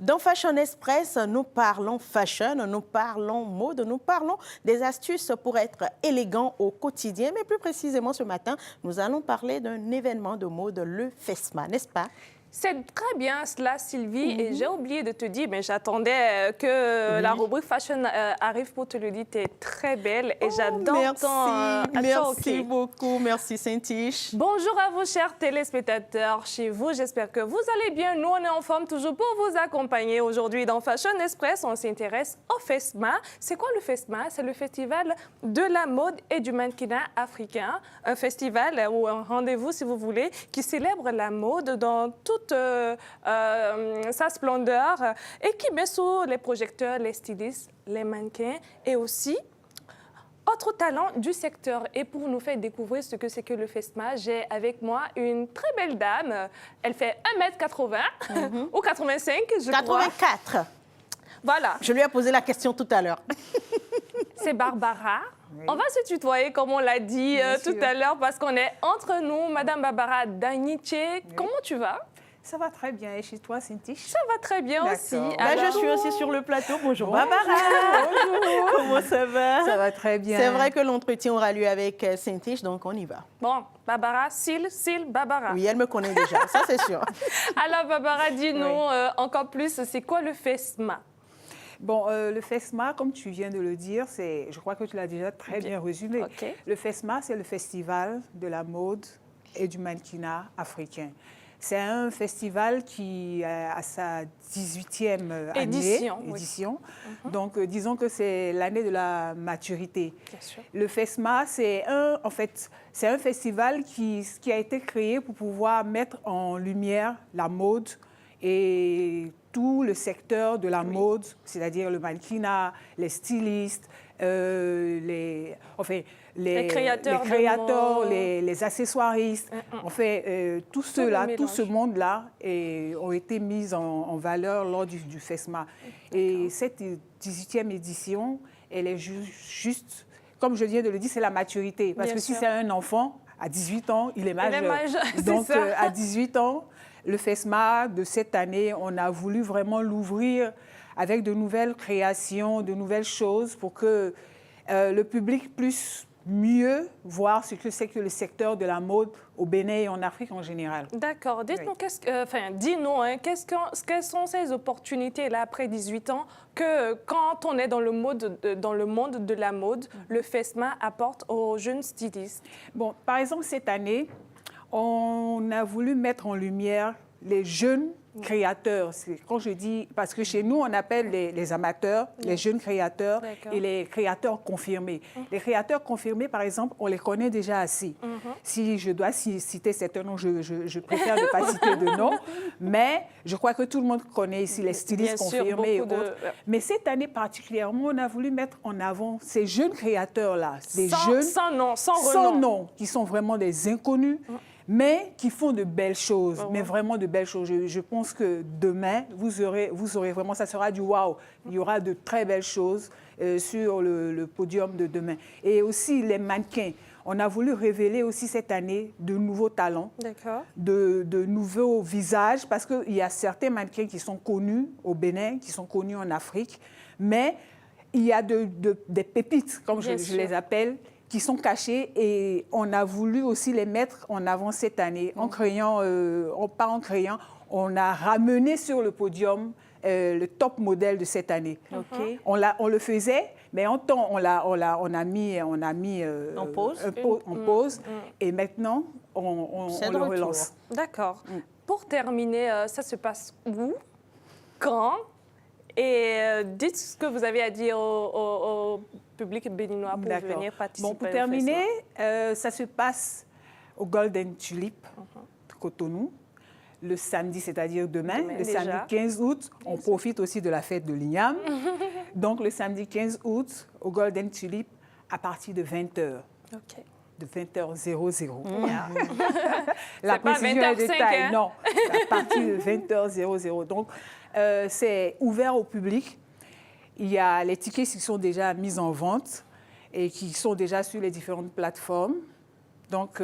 Dans Fashion Express, nous parlons fashion, nous parlons mode, nous parlons des astuces pour être élégant au quotidien. Mais plus précisément ce matin, nous allons parler d'un événement de mode, le FESMA, n'est-ce pas? C'est très bien cela, Sylvie. Et j'ai oublié de te dire, mais j'attendais que la rubrique Fashion arrive pour te le dire. Tu es très belle et j'adore ton... Merci beaucoup. Merci, Saint-Tiche. Bonjour à vous, chers téléspectateurs chez vous. J'espère que vous allez bien. Nous, on est en forme toujours pour vous accompagner. Aujourd'hui, dans Fashion Express, on s'intéresse au FESMA. C'est quoi le FESMA? C'est le festival de la mode et du mannequinat africain. Un festival ou un rendez-vous, si vous voulez, qui célèbre la mode dans toute sa splendeur et qui met sous les projecteurs les stylistes, les mannequins et aussi autres talents du secteur. Et pour nous faire découvrir ce que c'est que le FESMA, j'ai avec moi une très belle dame. Elle fait 1m80 ou 85, je crois. 84. Voilà. Je lui ai posé la question tout à l'heure. C'est Barbara. Oui. On va se tutoyer, comme on l'a dit tout à l'heure, parce qu'on est entre nous. Madame Barbara Daniche, comment tu vas? Ça va très bien. Et chez toi, Saint-Tiche? Ça va très bien aussi. Là, je suis aussi sur le plateau. Bonjour, Barbara. Bonjour. Comment ça va? Ça va très bien. C'est vrai que l'entretien aura lieu avec Saint-Tiche, donc on y va. Bon, Barbara, Syl, Barbara. Oui, elle me connaît déjà, ça c'est sûr. Alors, Barbara, dis-nous encore plus, c'est quoi le FESMA? Bon, le FESMA, comme tu viens de le dire, je crois que tu l'as déjà très bien résumé. Okay. Le FESMA, c'est le festival de la mode et du mannequinat africain. C'est un festival qui a sa 18e édition. Oui. Donc, disons que c'est l'année de la maturité. Bien sûr. Le FESMA, c'est un festival qui a été créé pour pouvoir mettre en lumière la mode et tout le secteur de la mode, c'est-à-dire le mannequinat, les stylistes, les créateurs, les accessoiristes. En fait, tout ce monde-là ont été mis en valeur lors du FESMA. Et cette 18e édition, elle est juste, comme je viens de le dire, c'est la maturité. Parce que si c'est un enfant, à 18 ans, il est majeur. Donc, à 18 ans, le FESMA de cette année, on a voulu vraiment l'ouvrir avec de nouvelles créations, de nouvelles choses pour que le public puisse mieux voir ce que c'est que le secteur de la mode au Bénin et en Afrique en général. D'accord. Dites-nous, dis-nous, quelles sont ces opportunités-là après 18 ans que quand on est dans le monde de la mode, le FESMA apporte aux jeunes stylistes? Bon, par exemple, cette année, on a voulu mettre en lumière les jeunes créateurs. Quand je dis, parce que chez nous, on appelle les amateurs, les jeunes créateurs et les créateurs confirmés. Les créateurs confirmés, par exemple, on les connaît déjà assez. Si je dois citer certains noms, je préfère ne pas citer de noms, mais je crois que tout le monde connaît ici les stylistes confirmés et autres. Mais cette année particulièrement, on a voulu mettre en avant ces jeunes créateurs-là, sans nom, qui sont vraiment des inconnus, mais qui font de belles choses, mais vraiment de belles choses. Je pense que demain, vous aurez vraiment, ça sera du waouh. Il y aura de très belles choses sur le podium de demain. Et aussi les mannequins. On a voulu révéler aussi cette année de nouveaux talents, de nouveaux visages, parce qu'il y a certains mannequins qui sont connus au Bénin, qui sont connus en Afrique, mais il y a des pépites, comme je les appelle, qui sont cachés et on a voulu aussi les mettre en avant cette année en créant, on a ramené sur le podium le top modèle de cette année. On le faisait, mais en temps, on a mis en pause et maintenant, on le relance. D'accord. Pour terminer, ça se passe où, quand? Et dites ce que vous avez à dire au public béninois pour venir participer. Bon, pour terminer, ça se passe au Golden Tulip de Cotonou, le samedi, c'est-à-dire demain, le samedi 15 août. On profite aussi de la fête de l'Igname. Donc, le samedi 15 août, au Golden Tulip, à partir de 20h. De 20h00. La précision est détail. Hein? Non, à partir de 20h00. Donc, c'est ouvert au public. Il y a les tickets qui sont déjà mis en vente et qui sont déjà sur les différentes plateformes. Donc,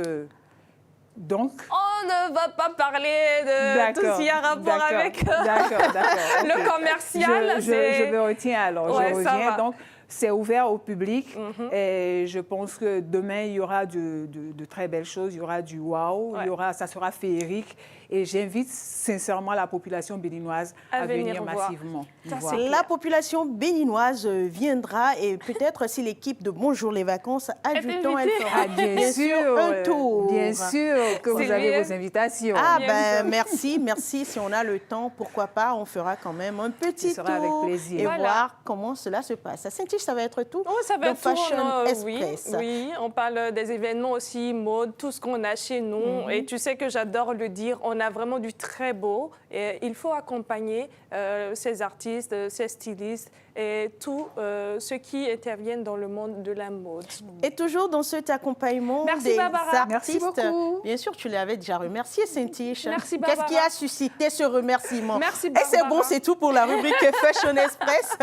Donc, On ne va pas parler de tout ce qui a rapport avec le commercial. Je me retiens alors. Ouais, je ça reviens. va. Donc, c'est ouvert au public et je pense que demain, il y aura de très belles choses. Il y aura du wow, ça sera féerique. Et j'invite sincèrement la population béninoise à venir massivement. Ça, La population béninoise viendra et peut-être si l'équipe de Bonjour les vacances ajoutons, elle fera bien sûr un tour. Bien sûr que vous avez vos invitations. Ah ben merci. Si on a le temps, pourquoi pas, on fera quand même un petit tour avec plaisir. et voir comment cela se passe. Saint-Tige, ça va être tout. Oui, ça va être Fashion tout. Express. Oui, on parle des événements aussi, mode, tout ce qu'on a chez nous. Et tu sais que j'adore le dire, on a vraiment du très beau. Et il faut accompagner ces artistes, ces stylistes et tous ceux qui interviennent dans le monde de la mode. Et toujours dans cet accompagnement Merci, des Barbara. artistes. Merci beaucoup. Bien sûr, tu l'avais déjà remercié, Saint-Tige. Merci, Barbara. Qu'est-ce qui a suscité ce remerciement? Merci, Et c'est Barbara. bon, c'est tout pour la rubrique Fashion Express.